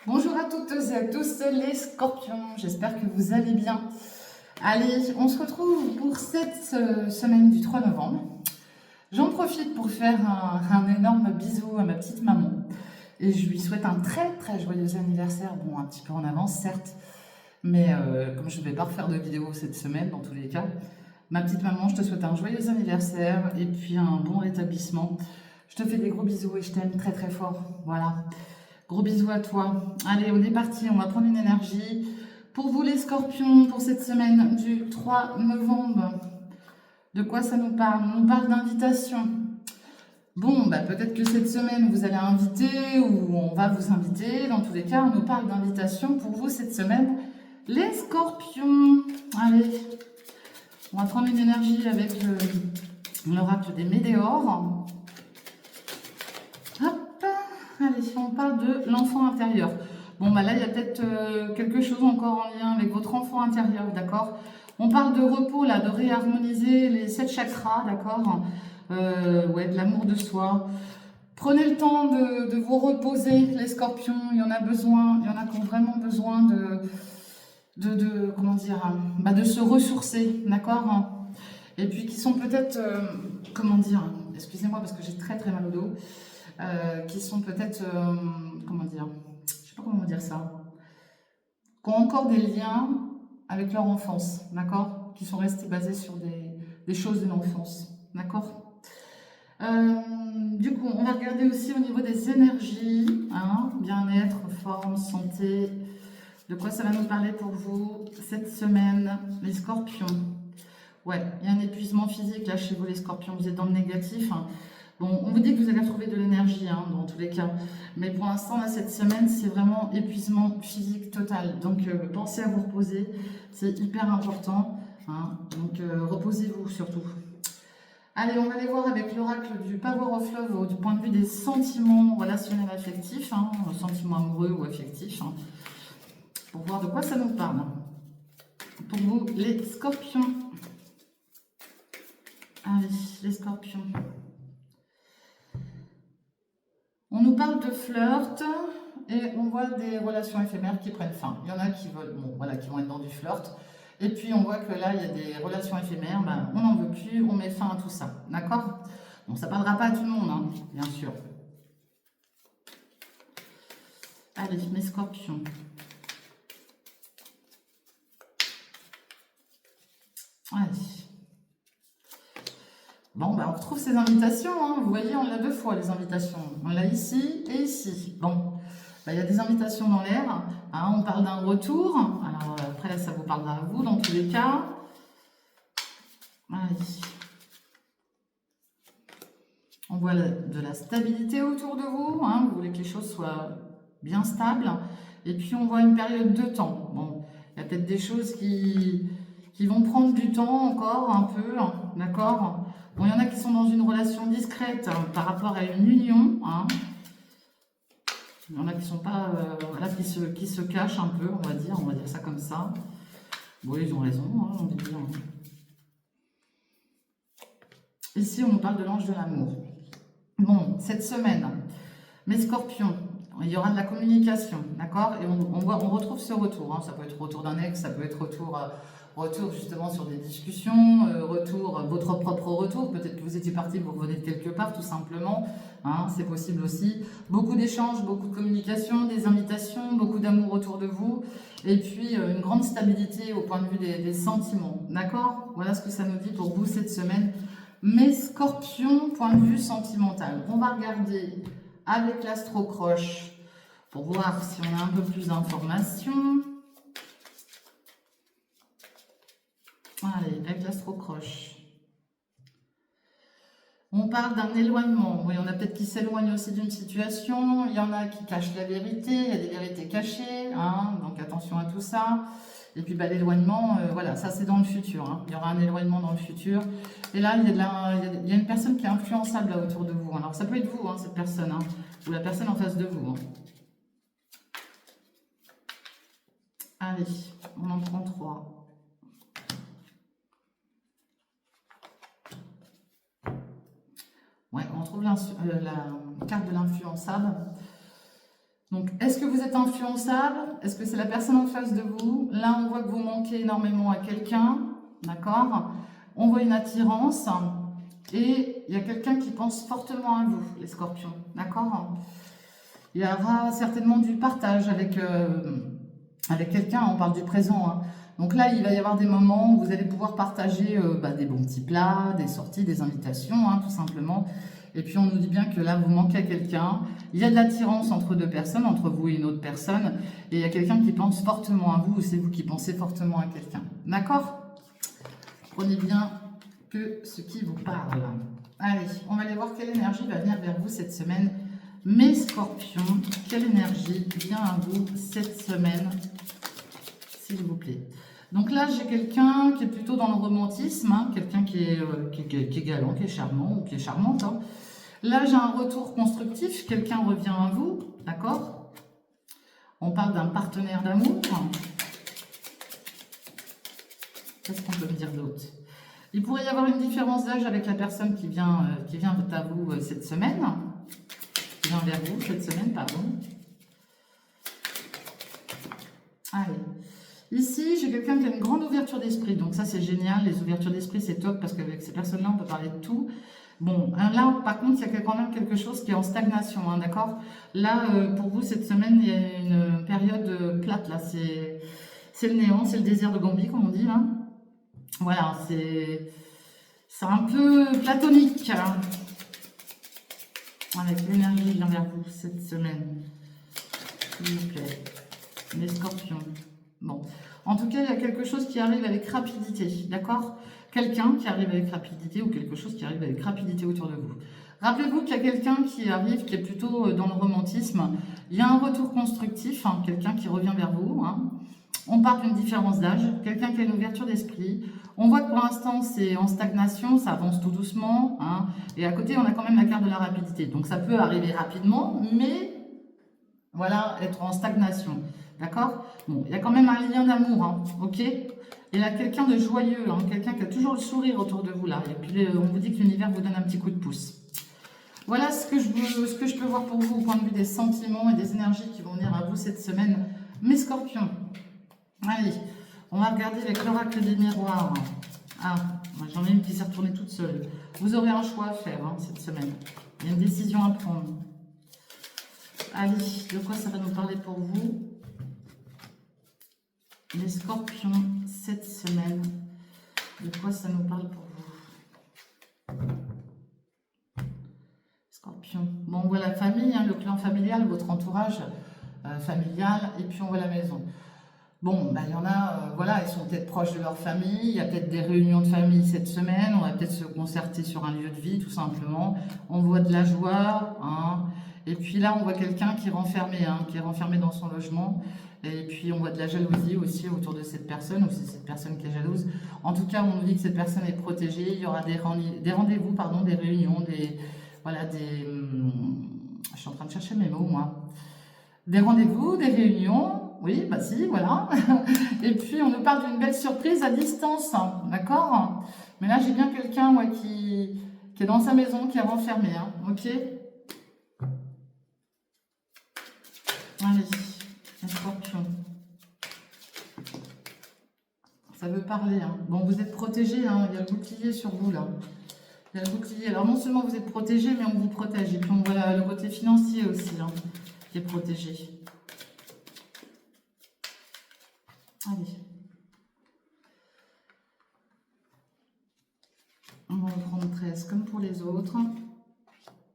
Bonjour à toutes et à tous les scorpions, j'espère que vous allez bien. Allez, on se retrouve pour cette semaine du 3 novembre. J'en profite pour faire un énorme bisou à ma petite maman. Et je lui souhaite un très très joyeux anniversaire, bon un petit peu en avance certes, mais comme je ne vais pas refaire de vidéo cette semaine dans tous les cas, ma petite maman, je te souhaite un joyeux anniversaire et puis un bon rétablissement. Je te fais des gros bisous et je t'aime très très fort, voilà. Gros bisous à toi. Allez, on est parti, on va prendre une énergie. Pour vous les scorpions, pour cette semaine du 3 novembre, de quoi ça nous parle? On nous parle d'invitation. Bon, bah peut-être que cette semaine vous allez inviter ou on va vous inviter. Dans tous les cas, on nous parle d'invitation pour vous cette semaine. Les scorpions. Allez, on va prendre une énergie avec l'oracle des météores. Hop, allez, on parle de l'enfant intérieur. Bon, bah là, il y a peut-être quelque chose encore en lien avec votre enfant intérieur, d'accord? On parle de repos, là, de réharmoniser les 7 chakras, d'accord? Ouais, de l'amour de soi. Prenez le temps de vous reposer, les scorpions. Il y en a besoin, il y en a qui ont vraiment besoin comment dire, bah, de se ressourcer, d'accord? Et puis qui sont peut-être, comment dire, excusez-moi parce que j'ai très très mal au dos, qui sont peut-être, comment dire, je sais pas comment dire ça, qui ont encore des liens avec leur enfance, d'accord? Qui sont restés basés sur des choses de l'enfance, d'accord? Du coup, on va regarder aussi au niveau des énergies, hein, bien-être, forme, santé. De quoi ça va nous parler pour vous cette semaine, les scorpions? Ouais, il y a un épuisement physique là chez vous, les scorpions, vous êtes dans le négatif, hein. Bon, on vous dit que vous allez retrouver de l'énergie, hein, dans tous les cas. Mais pour l'instant, là, cette semaine, c'est vraiment épuisement physique total. Donc, pensez à vous reposer. C'est hyper important, hein. Donc, reposez-vous surtout. Allez, on va aller voir avec l'oracle du Power of Love du point de vue des sentiments relationnels affectifs, hein, sentiments amoureux ou affectifs, hein, pour voir de quoi ça nous parle. Pour vous, les scorpions. Allez, les scorpions. On nous parle de flirt et on voit des relations éphémères qui prennent fin. Il y en a qui veulent, bon, voilà, qui vont être dans du flirt. Et puis on voit que là, il y a des relations éphémères, ben, on n'en veut plus, on met fin à tout ça. D'accord? Bon, ça ne parlera pas à tout le monde, hein, bien sûr. Allez, mes scorpions. Allez. Bon, ben, on retrouve ces invitations, hein. Vous voyez, on l'a 2 fois, les invitations. On l'a ici et ici. Bon, ben, il y a des invitations dans l'air, hein. On parle d'un retour. Alors, après, là, ça vous parlera à vous, dans tous les cas. Allez. On voit de la stabilité autour de vous, hein. Vous voulez que les choses soient bien stables. Et puis, on voit une période de temps. Bon, il y a peut-être des choses qui vont prendre du temps encore, un peu, hein, d'accord? Bon, il y en a qui sont dans une relation discrète, hein, par rapport à une union, hein. Il y en a qui sont pas, voilà, qui se cachent un peu, on va dire ça comme ça. Oui, ils ont raison, hein, j'ai envie de dire. Ici, on nous parle de l'ange de l'amour. Bon, cette semaine, mes scorpions, il y aura de la communication, d'accord? Et on retrouve ce retour, hein. Ça peut être retour d'un ex, ça peut être retour justement sur des discussions, votre propre retour. Peut-être que vous étiez parti, vous revenez de quelque part, tout simplement, hein, c'est possible aussi. Beaucoup d'échanges, beaucoup de communication, des invitations, beaucoup d'amour autour de vous. Et puis, une grande stabilité au point de vue des sentiments, d'accord? Voilà ce que ça nous dit pour vous cette semaine. Mes scorpions, point de vue sentimental. On va regarder avec l'astro-croche pour voir si on a un peu plus d'informations. Allez, avec l'astro-croche. On parle d'un éloignement. Oui, on a peut-être qui s'éloigne aussi d'une situation. Il y en a qui cachent la vérité. Il y a des vérités cachées, hein, donc attention à tout ça. Et puis bah, l'éloignement, voilà, ça c'est dans le futur, hein. Il y aura un éloignement dans le futur. Et là, il y a une personne qui est influençable là autour de vous. Alors ça peut être vous, hein, cette personne, hein, ou la personne en face de vous, hein. Allez, on en prend 3. Ouais, on trouve la carte de l'influençable. Donc, est-ce que vous êtes influençable? Est-ce que c'est la personne en face de vous? Là, on voit que vous manquez énormément à quelqu'un, d'accord? On voit une attirance et il y a quelqu'un qui pense fortement à vous, les scorpions, d'accord? Il y aura certainement du partage avec quelqu'un, on parle du présent, hein. Donc là, il va y avoir des moments où vous allez pouvoir partager des bons petits plats, des sorties, des invitations, hein, tout simplement. Et puis on nous dit bien que là, vous manquez à quelqu'un. Il y a de l'attirance entre deux personnes, entre vous et une autre personne. Et il y a quelqu'un qui pense fortement à vous, ou c'est vous qui pensez fortement à quelqu'un. D'accord? Prenez bien que ce qui vous parle. Allez, on va aller voir quelle énergie va venir vers vous cette semaine. Mes scorpions, quelle énergie vient à vous cette semaine, s'il vous plaît? Donc là, j'ai quelqu'un qui est plutôt dans le romantisme, hein, quelqu'un qui est galant, qui est charmant ou qui est charmante. Hein. Là, j'ai un retour constructif, quelqu'un revient à vous, d'accord? On parle d'un partenaire d'amour. Qu'est-ce qu'on peut me dire d'autre? Il pourrait y avoir une différence d'âge avec la personne qui vient à vous cette semaine. Qui vient vers vous cette semaine, pardon. Allez. Ici, j'ai quelqu'un qui a une grande ouverture d'esprit. Donc ça, c'est génial. Les ouvertures d'esprit, c'est top parce qu'avec ces personnes-là, on peut parler de tout. Bon, là, par contre, il y a quand même quelque chose qui est en stagnation, hein, d'accord? Là, pour vous, cette semaine, il y a une période plate, là. C'est le néant, c'est le désert de Gambie, comme on dit, là. Voilà, c'est un peu platonique, hein. Avec l'énergie qui vient vers vous cette semaine. S'il vous plaît. Les scorpions. Bon. En tout cas, il y a quelque chose qui arrive avec rapidité, d'accord? Quelqu'un qui arrive avec rapidité ou quelque chose qui arrive avec rapidité autour de vous. Rappelez-vous qu'il y a quelqu'un qui arrive, qui est plutôt dans le romantisme. Il y a un retour constructif, hein, quelqu'un qui revient vers vous. Hein. On parle d'une différence d'âge, quelqu'un qui a une ouverture d'esprit. On voit que pour l'instant, c'est en stagnation, ça avance tout doucement. Hein, et à côté, on a quand même la carte de la rapidité. Donc, ça peut arriver rapidement, mais voilà, être en stagnation. D'accord? Bon, il y a quand même un lien d'amour, hein, ok? Il y a quelqu'un de joyeux, hein, quelqu'un qui a toujours le sourire autour de vous, là. Et puis, on vous dit que l'univers vous donne un petit coup de pouce. Voilà ce que je peux voir pour vous au point de vue des sentiments et des énergies qui vont venir à vous cette semaine. Mes scorpions. Allez, on va regarder avec l'oracle des miroirs. Ah, j'en ai une qui s'est retournée toute seule. Vous aurez un choix à faire hein, cette semaine. Il y a une décision à prendre. Allez, de quoi ça va nous parler pour vous? Les scorpions, cette semaine. De quoi ça nous parle pour vous? Scorpion. Bon, on voit la famille, hein, le clan familial, votre entourage familial, et puis on voit la maison. Bon, il y en a, voilà, ils sont peut-être proches de leur famille, il y a peut-être des réunions de famille cette semaine, on va peut-être se concerter sur un lieu de vie, tout simplement. On voit de la joie, hein, et puis là, on voit quelqu'un qui est renfermé dans son logement, et puis on voit de la jalousie aussi autour de cette personne, ou c'est cette personne qui est jalouse. En tout cas, on nous dit que cette personne est protégée, il y aura des rendez-vous, pardon, des réunions, je suis en train de chercher mes mots, moi. Des rendez-vous, des réunions. Oui, bah si, voilà. Et puis, on nous parle d'une belle surprise à distance, hein, d'accord? Mais là, j'ai bien quelqu'un qui est dans sa maison, qui est renfermé, hein, ok? Allez, les scorpions. Ça veut parler, hein. Bon, vous êtes protégés, hein, il y a le bouclier sur vous, là. Il y a le bouclier. Alors, non seulement vous êtes protégés, mais on vous protège. Et puis, on voit le côté financier aussi, hein, qui est protégé. Allez. On va en prendre 13 comme pour les autres.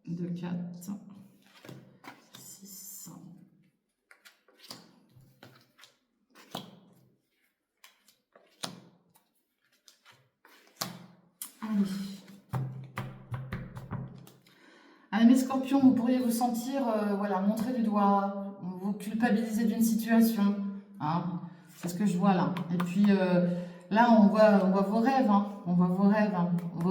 2, 4, 6. Allez, mes scorpions, vous pourriez vous sentir, voilà, montrer du doigt, vous culpabiliser d'une situation. Hein. C'est ce que je vois là. Et puis là, on voit vos rêves. Hein. On voit vos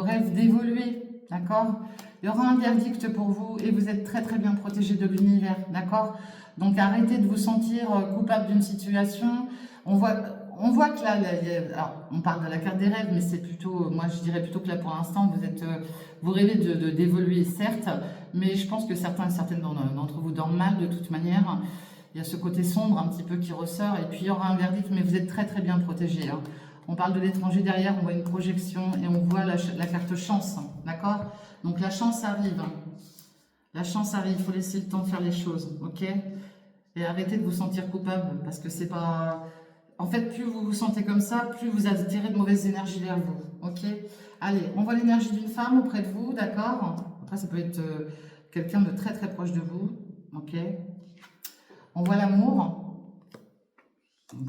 rêves d'évoluer. D'accord? Il y aura un verdict pour vous et vous êtes très très bien protégé de l'univers. D'accord? Donc arrêtez de vous sentir coupable d'une situation. On voit que là, alors, on parle de la carte des rêves, mais c'est plutôt, moi je dirais plutôt que là pour l'instant, vous rêvez d'évoluer certes, mais je pense que certaines d'entre vous dorment mal de toute manière. Il y a ce côté sombre un petit peu qui ressort, et puis il y aura un verdict, mais vous êtes très très bien protégé. Hein. On parle de l'étranger derrière, on voit une projection, et on voit la carte chance, d'accord? Donc la chance arrive, hein. La chance arrive, il faut laisser le temps de faire les choses, ok? Et arrêtez de vous sentir coupable, parce que c'est pas... En fait, plus vous vous sentez comme ça, plus vous attirez de mauvaises énergies vers vous, ok? Allez, on voit l'énergie d'une femme auprès de vous, d'accord? Après, ça peut être quelqu'un de très très proche de vous, ok? On voit l'amour.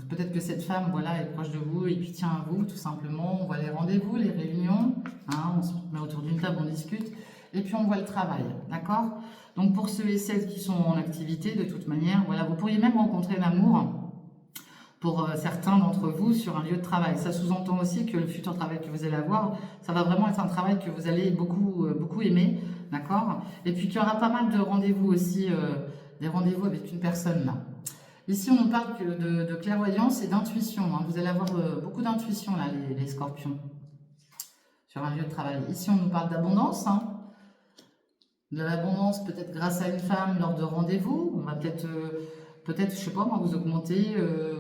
Peut-être que cette femme, voilà, est proche de vous et puis tient à vous, tout simplement. On voit les rendez-vous, les réunions, hein, on se met autour d'une table, on discute. Et puis on voit le travail, d'accord? Donc pour ceux et celles qui sont en activité, de toute manière, voilà, vous pourriez même rencontrer l'amour pour certains d'entre vous sur un lieu de travail. Ça sous-entend aussi que le futur travail que vous allez avoir, ça va vraiment être un travail que vous allez beaucoup aimer, d'accord? Et puis qu'il y aura pas mal de rendez-vous aussi, des rendez-vous avec une personne là. Ici, on nous parle de clairvoyance et d'intuition. Hein. Vous allez avoir beaucoup d'intuition là, les scorpions, sur un lieu de travail. Ici, on nous parle d'abondance, hein. De l'abondance peut-être grâce à une femme lors de rendez-vous. On va peut-être, je sais pas moi, vous augmenter,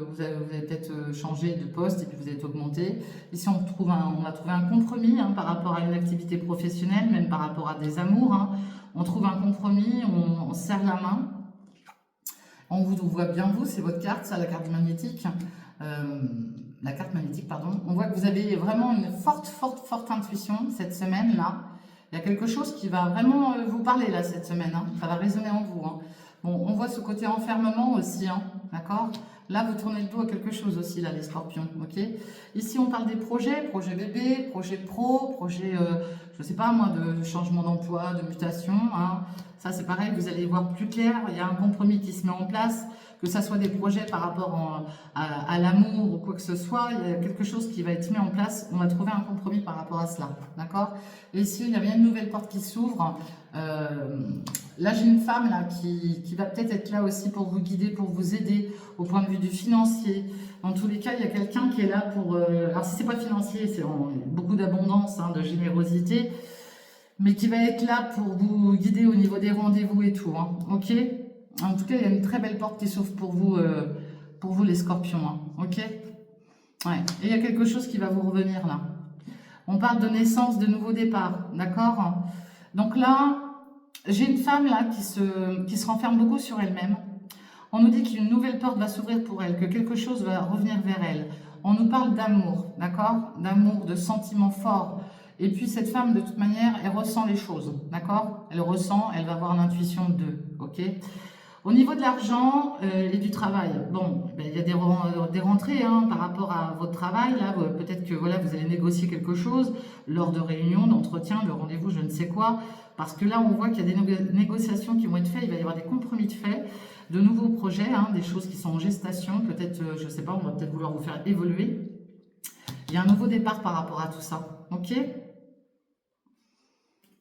vous avez peut-être changé de poste et puis vous êtes augmenté. Ici, on va trouver un compromis hein, par rapport à une activité professionnelle, même par rapport à des amours. Hein. On trouve un compromis, on serre la main. On vous voit bien vous, c'est votre carte, ça, la carte magnétique. La carte magnétique, pardon. On voit que vous avez vraiment une forte intuition cette semaine-là. Il y a quelque chose qui va vraiment vous parler là cette semaine. Hein. Ça va résonner en vous. Hein. Bon, on voit ce côté enfermement aussi, hein, d'accord? Là, vous tournez le dos à quelque chose aussi, là, les scorpions, ok? Ici, on parle des projets bébé, projet pro, projet, je sais pas moi, de changement d'emploi, de mutation, hein. Ça, c'est pareil, vous allez voir plus clair, il y a un compromis qui se met en place, que ça soit des projets par rapport à l'amour ou quoi que ce soit, il y a quelque chose qui va être mis en place, on va trouver un compromis par rapport à cela, d'accord? Et ici, il y a bien une nouvelle porte qui s'ouvre. Là, j'ai une femme là, qui va peut-être être là aussi pour vous guider, pour vous aider au point de vue du financier. Dans tous les cas, il y a quelqu'un qui est là pour... alors, si c'est pas financier, c'est beaucoup d'abondance, hein, de générosité, mais qui va être là pour vous guider au niveau des rendez-vous et tout, hein, ok? En tout cas, il y a une très belle porte qui s'ouvre pour vous les scorpions, hein, ok? Ouais. Et il y a quelque chose qui va vous revenir là. On parle de naissance, de nouveau départ, d'accord? Donc là, j'ai une femme là qui se renferme beaucoup sur elle-même. On nous dit qu'une nouvelle porte va s'ouvrir pour elle, que quelque chose va revenir vers elle. On nous parle d'amour, d'accord? D'amour, de sentiments forts. Et puis cette femme, de toute manière, elle ressent les choses, d'accord? Elle ressent, elle va avoir l'intuition d'eux, ok? Au niveau de l'argent et du travail, bon, ben, il y a des rentrées hein, par rapport à votre travail. Là, peut-être que voilà, vous allez négocier quelque chose lors de réunions, d'entretiens, de rendez-vous, je ne sais quoi. Parce que là, on voit qu'il y a des négociations qui vont être faites. Il va y avoir des compromis de fait, de nouveaux projets, hein, des choses qui sont en gestation. Peut-être, je ne sais pas, on va peut-être vouloir vous faire évoluer. Il y a un nouveau départ par rapport à tout ça. Ok ?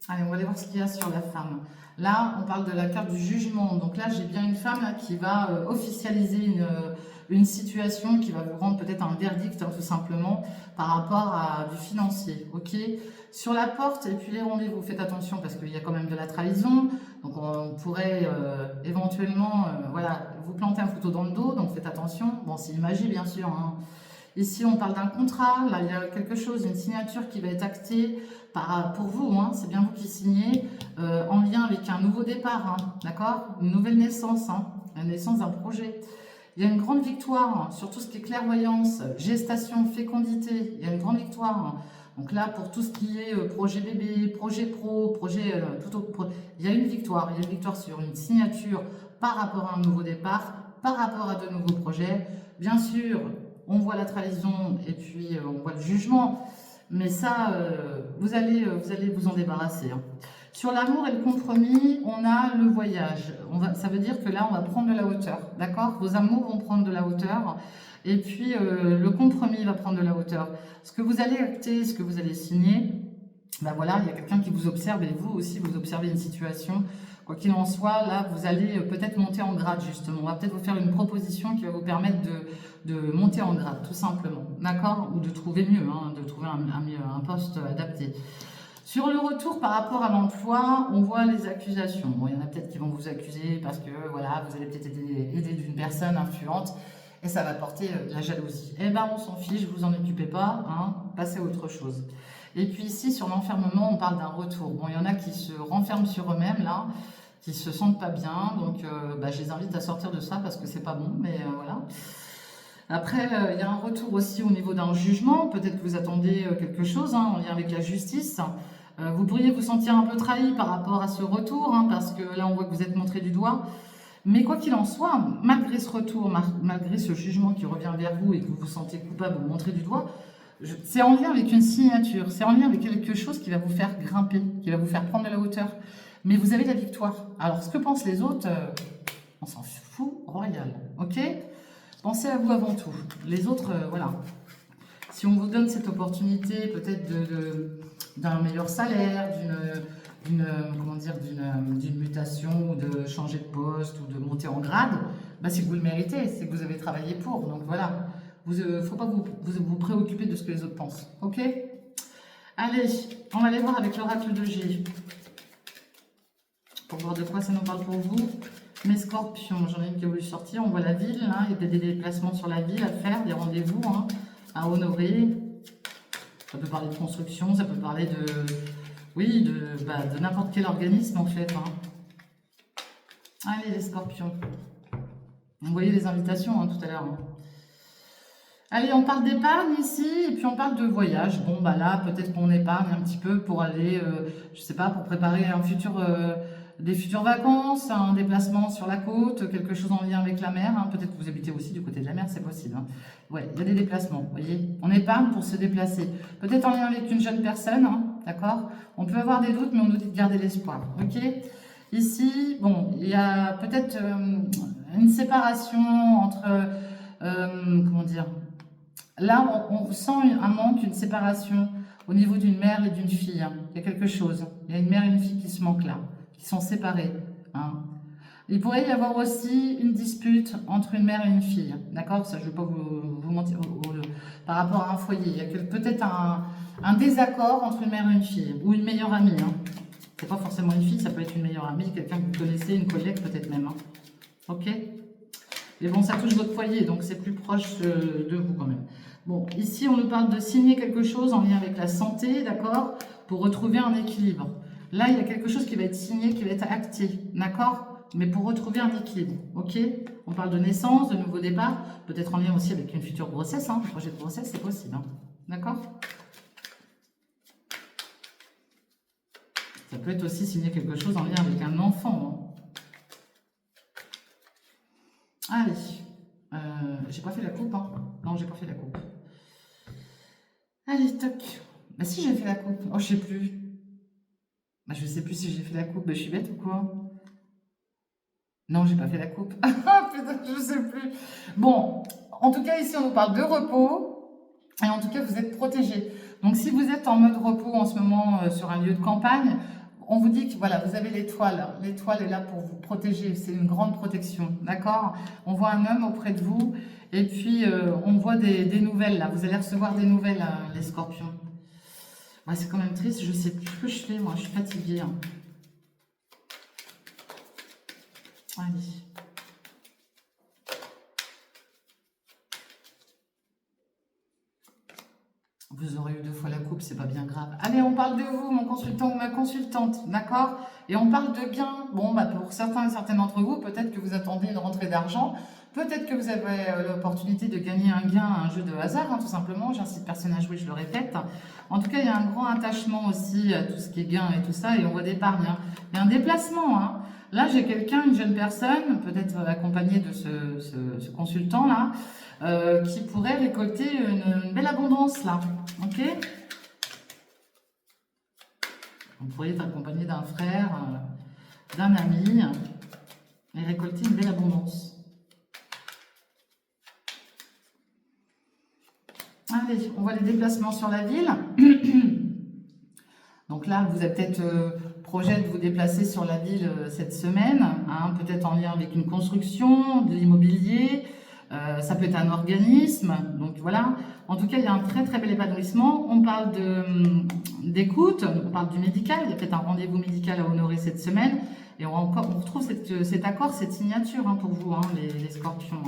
Allez, on va aller voir ce qu'il y a sur la femme. Là, on parle de la carte du jugement. Donc là, j'ai bien une femme là, qui va officialiser une situation, qui va vous rendre peut-être un verdict, hein, tout simplement, par rapport à du financier. Ok. Sur la porte, et puis les rendez-vous, faites attention parce qu'il y a quand même de la trahison. Donc on pourrait éventuellement voilà, vous planter un couteau dans le dos, donc faites attention. Bon, c'est une magie, bien sûr. Hein. Ici, on parle d'un contrat. Là, il y a quelque chose, une signature qui va être actée pour vous. Hein, c'est bien vous qui signez en lien avec un nouveau départ. Hein, d'accord? Une nouvelle naissance. Hein, la naissance d'un projet. Il y a une grande victoire sur tout ce qui est clairvoyance, gestation, fécondité. Il y a une grande victoire. Donc là, pour tout ce qui est projet bébé, projet pro, projet il y a une victoire. Il y a une victoire sur une signature par rapport à un nouveau départ, par rapport à de nouveaux projets. Bien sûr, on voit la trahison et puis on voit le jugement. Mais ça, vous allez vous en débarrasser. Hein. Sur l'amour et le compromis, on a le voyage. Ça veut dire que là, on va prendre de la hauteur. D'accord? Vos amours vont prendre de la hauteur. Et puis, le compromis va prendre de la hauteur. Ce que vous allez acter, ce que vous allez signer, ben voilà, il y a quelqu'un qui vous observe et vous aussi, vous observez une situation. Quoi qu'il en soit, là, vous allez peut-être monter en grade, justement. On va peut-être vous faire une proposition qui va vous permettre de monter en grade, tout simplement. D'accord? Ou de trouver mieux, hein, de trouver un poste adapté. Sur le retour par rapport à l'emploi, on voit les accusations. Bon, il y en a peut-être qui vont vous accuser parce que voilà, vous allez peut-être aider d'une personne influente et ça va porter de la jalousie. Eh ben, on s'en fiche, vous en occupez pas, hein, passez à autre chose. Et puis ici, sur l'enfermement, on parle d'un retour. Bon, il y en a qui se renferment sur eux-mêmes, là, qui se sentent pas bien. Donc, je les invite à sortir de ça parce que c'est pas bon, mais voilà. Après, il y a un retour aussi au niveau d'un jugement. Peut-être que vous attendez quelque chose en lien avec la justice. Vous pourriez vous sentir un peu trahi par rapport à ce retour, parce que là, on voit que vous êtes montré du doigt. Mais quoi qu'il en soit, malgré ce retour, malgré ce jugement qui revient vers vous et que vous vous sentez coupable, vous montrez du doigt, c'est en lien avec une signature, c'est en lien avec quelque chose qui va vous faire grimper, qui va vous faire prendre de la hauteur. Mais vous avez la victoire. Alors, ce que pensent les autres, on s'en fout royal, ok? Pensez à vous avant tout. Les autres, voilà. Si on vous donne cette opportunité, peut-être d'un meilleur salaire, d'une mutation, ou de changer de poste, ou de monter en grade, c'est que vous le méritez, c'est que vous avez travaillé pour. Donc voilà, il ne faut pas vous préoccuper de ce que les autres pensent. Ok? Allez, on va aller voir avec l'oracle de G. Pour voir de quoi ça nous parle pour vous. Mes scorpions, j'en ai une qui a voulu sortir. On voit la ville, hein, il y a des déplacements sur la ville à faire, des rendez-vous à honorer. Ça peut parler de construction, ça peut parler de n'importe quel organisme en fait. Allez les scorpions. Vous voyez les invitations tout à l'heure. Allez, on parle d'épargne ici, et puis on parle de voyage. Bon, là, peut-être qu'on épargne un petit peu pour aller, je sais pas, pour préparer des futures vacances, un déplacement sur la côte, quelque chose en lien avec la mer. Peut-être que vous habitez aussi du côté de la mer, c'est possible. Ouais, il y a des déplacements, vous voyez. On épargne pour se déplacer. Peut-être en lien avec une jeune personne, d'accord? On peut avoir des doutes, mais on nous dit de garder l'espoir, ok? Ici, bon, il y a peut-être une séparation entre, comment dire? Là, on sent un manque, une séparation au niveau d'une mère et d'une fille. Il y a quelque chose. Il y a une mère et une fille qui se manquent là, qui sont séparées. Il pourrait y avoir aussi une dispute entre une mère et une fille. D'accord? Ça, je ne veux pas vous mentir. Par rapport à un foyer, il y a peut-être un désaccord entre une mère et une fille. Ou une meilleure amie. C'est pas forcément une fille, ça peut être une meilleure amie, quelqu'un que vous connaissez, une collègue peut-être même. Ok? Mais bon, ça touche votre foyer, donc c'est plus proche de vous quand même. Bon, ici, on nous parle de signer quelque chose en lien avec la santé, d'accord? Pour retrouver un équilibre. Là, il y a quelque chose qui va être signé, qui va être acté, d'accord? Mais pour retrouver un équilibre, ok? On parle de naissance, de nouveau départ, peut-être en lien aussi avec une future grossesse, un projet de grossesse, c'est possible, d'accord? Ça peut être aussi signer quelque chose en lien avec un enfant, Allez, j'ai pas fait la coupe, Non, j'ai pas fait la coupe. Allez, toc. Si, j'ai fait la coupe. Oh, je sais plus. Je sais plus si j'ai fait la coupe. Je suis bête ou quoi? Non, j'ai pas fait la coupe. Putain, je sais plus. Bon, en tout cas, ici, on nous parle de repos. Et en tout cas, vous êtes protégés. Donc, si vous êtes en mode repos en ce moment sur un lieu de campagne, on vous dit que voilà, vous avez l'étoile. L'étoile est là pour vous protéger. C'est une grande protection. D'accord? On voit un homme auprès de vous. Et puis, on voit des nouvelles là. Vous allez recevoir des nouvelles, les scorpions. Ouais, c'est quand même triste. Je sais plus ce que je fais. Moi, je suis fatiguée. Allez. Vous aurez eu 2 fois la coupe, c'est pas bien grave. Allez, on parle de vous, mon consultant ou ma consultante, d'accord? Et on parle de gains. Bon, pour certains et certaines d'entre vous, peut-être que vous attendez une rentrée d'argent. Peut-être que vous avez l'opportunité de gagner un gain à un jeu de hasard, tout simplement. J'incite personne à jouer, je le répète. En tout cas, il y a un grand attachement aussi à tout ce qui est gain et tout ça, et on voit d'épargne. Il y a un déplacement, Là, j'ai quelqu'un, une jeune personne, peut-être accompagnée de ce consultant-là, qui pourrait récolter une belle abondance, là. Ok? Vous pourriez être accompagné d'un frère, d'un ami, et récolter une belle abondance. Allez, on voit les déplacements sur la ville. Donc là, vous avez peut-être projet de vous déplacer sur la ville cette semaine, peut-être en lien avec une construction, de l'immobilier. ça peut être un organisme, donc voilà. En tout cas, il y a un très très bel épanouissement. On parle d'écoute, on parle du médical, il y a peut-être un rendez-vous médical à honorer cette semaine. Et on retrouve cet accord, cette signature pour vous, les scorpions.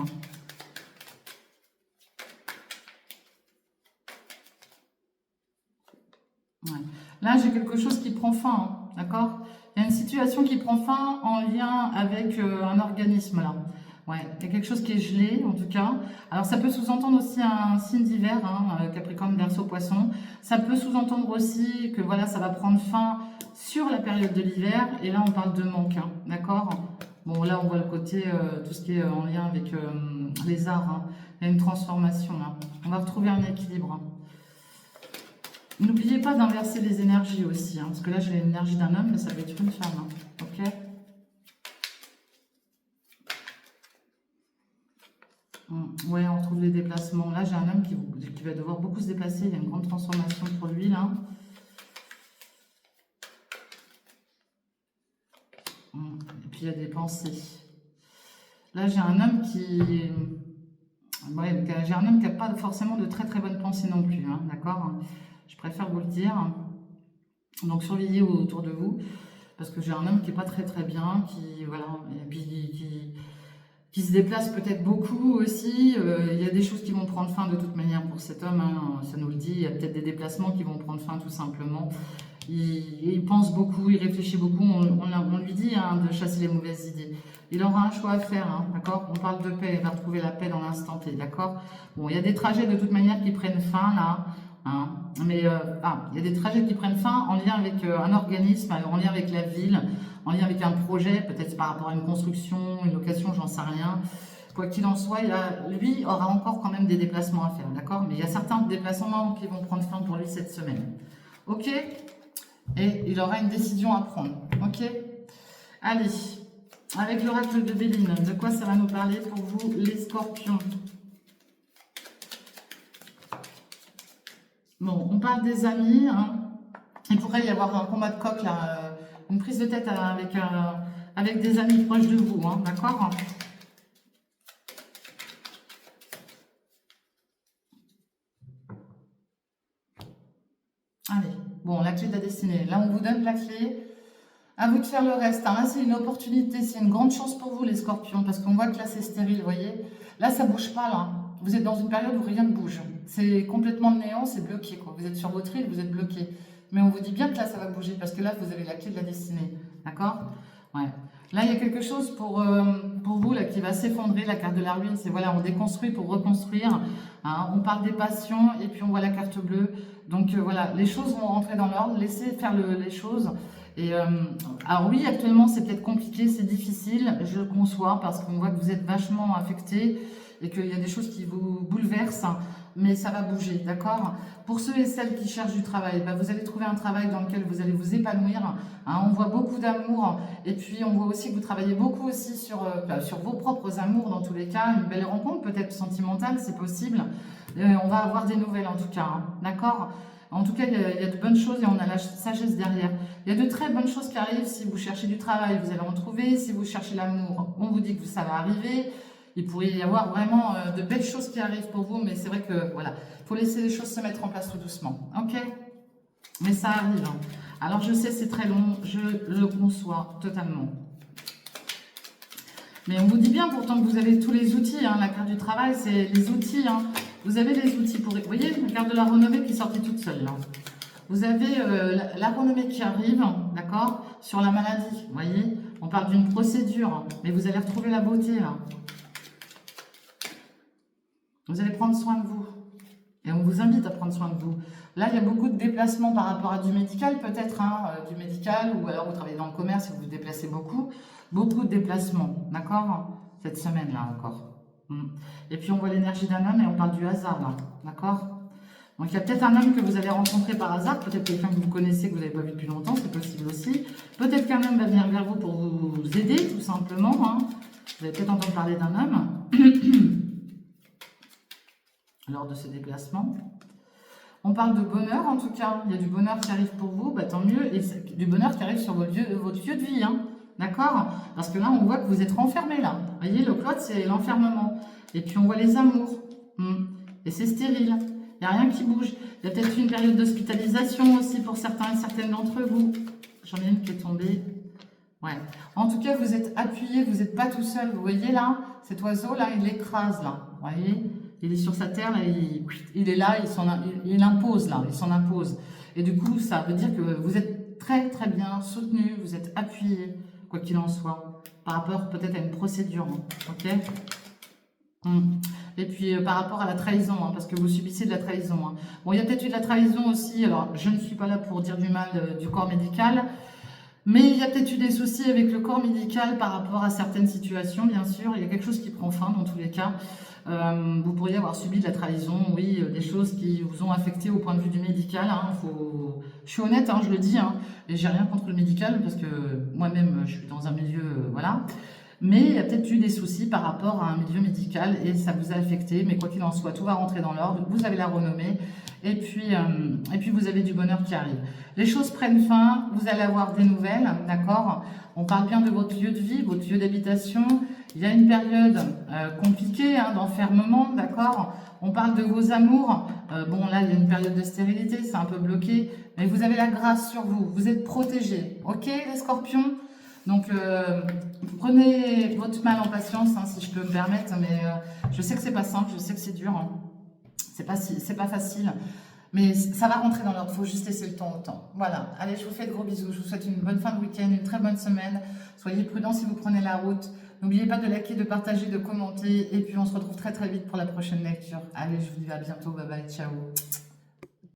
Ouais. Là, j'ai quelque chose qui prend fin, d'accord? Il y a une situation qui prend fin en lien avec un organisme, là. Ouais, il y a quelque chose qui est gelé, en tout cas. Alors, ça peut sous-entendre aussi un signe d'hiver, Capricorne, Verseau, Poisson. Ça peut sous-entendre aussi que, voilà, ça va prendre fin sur la période de l'hiver. Et là, on parle de manque, d'accord? Bon, là, on voit le côté, tout ce qui est en lien avec les arts. Il y a une transformation, là. On va retrouver un équilibre. N'oubliez pas d'inverser les énergies aussi, parce que là j'ai l'énergie d'un homme, mais ça peut être une femme, ok? Ouais, on retrouve les déplacements. Là j'ai un homme qui va devoir beaucoup se déplacer, il y a une grande transformation pour lui, là. Et puis il y a des pensées. Là j'ai un homme qui... Ouais, j'ai un homme qui n'a pas forcément de très très bonnes pensées non plus, d'accord? Je préfère vous le dire. Donc surveillez autour de vous, parce que j'ai un homme qui n'est pas très très bien, voilà, et puis qui se déplace peut-être beaucoup aussi. Il y a des choses qui vont prendre fin de toute manière pour cet homme, ça nous le dit. Il y a peut-être des déplacements qui vont prendre fin tout simplement. Il pense beaucoup, il réfléchit beaucoup. On lui dit de chasser les mauvaises idées. Il aura un choix à faire, d'accord? On parle de paix, il va retrouver la paix dans l'instant T, d'accord? Bon, il y a des trajets de toute manière qui prennent fin là. Mais il y a des trajets qui prennent fin en lien avec un organisme, en lien avec la ville, en lien avec un projet, peut-être par rapport à une construction, une location, j'en sais rien. Quoi qu'il en soit, lui aura encore quand même des déplacements à faire, d'accord? Mais il y a certains déplacements qui vont prendre fin pour lui cette semaine. Ok? Et il aura une décision à prendre. Ok? Allez, avec l'oracle de Béline, de quoi ça va nous parler pour vous, les scorpions? Bon, on parle des amis. Il pourrait y avoir un combat de coq, là, une prise de tête avec des amis proches de vous, d'accord? Allez, bon, la clé de la destinée. Là, on vous donne la clé. À vous de faire le reste. Là, c'est une opportunité, c'est une grande chance pour vous, les scorpions, parce qu'on voit que là, c'est stérile, vous voyez? Là, ça bouge pas, là. Vous êtes dans une période où rien ne bouge. C'est complètement néant, c'est bloqué, quoi. Vous êtes sur votre île, vous êtes bloqué. Mais on vous dit bien que là, ça va bouger, parce que là, vous avez la clé de la destinée. D'accord? Ouais. Là, il y a quelque chose pour vous là, qui va s'effondrer, la carte de la ruine. C'est voilà, on déconstruit pour reconstruire. On parle des passions, et puis on voit la carte bleue. Donc voilà, les choses vont rentrer dans l'ordre. Laissez faire les choses. Et alors oui, actuellement, c'est peut-être compliqué, c'est difficile. Je le conçois, parce qu'on voit que vous êtes vachement affecté et qu'il y a des choses qui vous bouleversent, mais ça va bouger, d'accord? Pour ceux et celles qui cherchent du travail, vous allez trouver un travail dans lequel vous allez vous épanouir. On voit beaucoup d'amour, et puis on voit aussi que vous travaillez beaucoup aussi sur vos propres amours dans tous les cas. Une belle rencontre, peut-être sentimentale, c'est possible. On va avoir des nouvelles en tout cas, d'accord? En tout cas, il y a de bonnes choses et on a la sagesse derrière. Il y a de très bonnes choses qui arrivent. Si vous cherchez du travail, vous allez en trouver. Si vous cherchez l'amour, on vous dit que ça va arriver. Il pourrait y avoir vraiment de belles choses qui arrivent pour vous, mais c'est vrai que voilà, il faut laisser les choses se mettre en place tout doucement. Ok? Mais ça arrive. Alors je sais, c'est très long, je le conçois totalement. Mais on vous dit bien pourtant que vous avez tous les outils. La carte du travail, c'est les outils. Vous avez les outils pour... Vous voyez, la carte de la renommée qui est sortie toute seule. Là. Vous avez la renommée qui arrive, d'accord, sur la maladie. Vous voyez, on parle d'une procédure, mais vous allez retrouver la beauté, là. Vous allez prendre soin de vous. Et on vous invite à prendre soin de vous. Là, il y a beaucoup de déplacements par rapport à du médical, peut-être, du médical, ou alors vous travaillez dans le commerce et vous vous déplacez beaucoup. Beaucoup de déplacements, d'accord? Cette semaine-là encore. Et puis on voit l'énergie d'un homme et on parle du hasard, là, d'accord? Donc il y a peut-être un homme que vous allez rencontrer par hasard, peut-être quelqu'un que vous connaissez, que vous n'avez pas vu depuis longtemps, c'est possible aussi. Peut-être qu'un homme va venir vers vous pour vous aider, tout simplement. Vous allez peut-être entendre parler d'un homme lors de ce déplacement. On parle de bonheur en tout cas, il y a du bonheur qui arrive pour vous, tant mieux, et du bonheur qui arrive sur votre lieu de vie, d'accord? Parce que là, on voit que vous êtes renfermé là. Vous voyez, le cloître, c'est l'enfermement. Et puis on voit les amours. Et c'est stérile. Il n'y a rien qui bouge. Il y a peut-être une période d'hospitalisation aussi pour certains et certaines d'entre vous. J'en ai une qui est tombée. Ouais. En tout cas, vous êtes appuyé, vous n'êtes pas tout seul. Vous voyez là, cet oiseau là, il l'écrase là. Vous voyez, il est sur sa terre, là, il est là, il impose là, il s'en impose. Et du coup, ça veut dire que vous êtes très très bien soutenu, vous êtes appuyé, quoi qu'il en soit, par rapport peut-être à une procédure. Ok. Et puis par rapport à la trahison, parce que vous subissez de la trahison. Bon, il y a peut-être eu de la trahison aussi, alors je ne suis pas là pour dire du mal du corps médical, mais il y a peut-être eu des soucis avec le corps médical par rapport à certaines situations, bien sûr. Il y a quelque chose qui prend fin dans tous les cas. Vous pourriez avoir subi de la trahison, oui, des choses qui vous ont affecté au point de vue du médical. Je suis honnête, je le dis, et j'ai rien contre le médical parce que moi-même, je suis dans un milieu, voilà. Mais il y a peut-être eu des soucis par rapport à un milieu médical et ça vous a affecté. Mais quoi qu'il en soit, tout va rentrer dans l'ordre. Vous avez la renommée et puis vous avez du bonheur qui arrive. Les choses prennent fin. Vous allez avoir des nouvelles, d'accord? On parle bien de votre lieu de vie, votre lieu d'habitation. Il y a une période compliquée d'enfermement, d'accord? On parle de vos amours. Bon, là, il y a une période de stérilité, c'est un peu bloqué. Mais vous avez la grâce sur vous. Vous êtes protégés. Ok, les scorpions? Donc, prenez votre mal en patience, si je peux me permettre, mais je sais que c'est pas simple, je sais que c'est dur, c'est pas facile, mais ça va rentrer dans l'ordre, il faut juste laisser le temps au temps. Voilà, allez, je vous fais de gros bisous, je vous souhaite une bonne fin de week-end, une très bonne semaine, soyez prudents si vous prenez la route, n'oubliez pas de liker, de partager, de commenter, et puis on se retrouve très très vite pour la prochaine lecture. Allez, je vous dis à bientôt, bye bye, ciao.